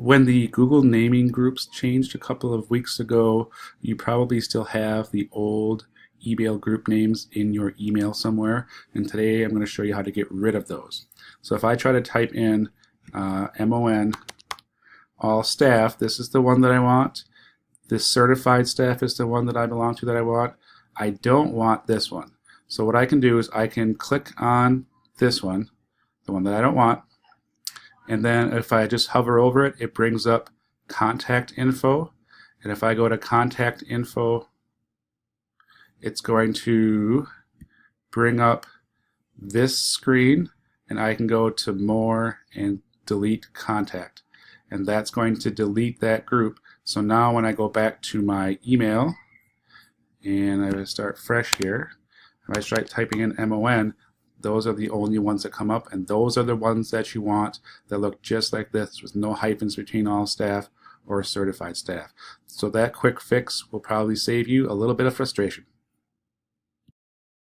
When the Google naming groups changed a couple of weeks ago, you probably still have the old email group names in your email somewhere, and today I'm going to show you how to get rid of those. So if I try to type in MON all staff, this is the one that I want. This certified staff is the one that I belong to that I want. I don't want this one. So what I can do is I can click on this one, the one that I don't want, and then if I just hover over it, it brings up contact info. And if I go to contact info, it's going to bring up this screen, and I can go to more and delete contact. And that's going to delete that group. So now when I go back to my email and I start fresh here, if I start typing in MON, those are the only ones that come up, and those are the ones that you want that look just like this with no hyphens between all staff or certified staff. So that quick fix will probably save you a little bit of frustration.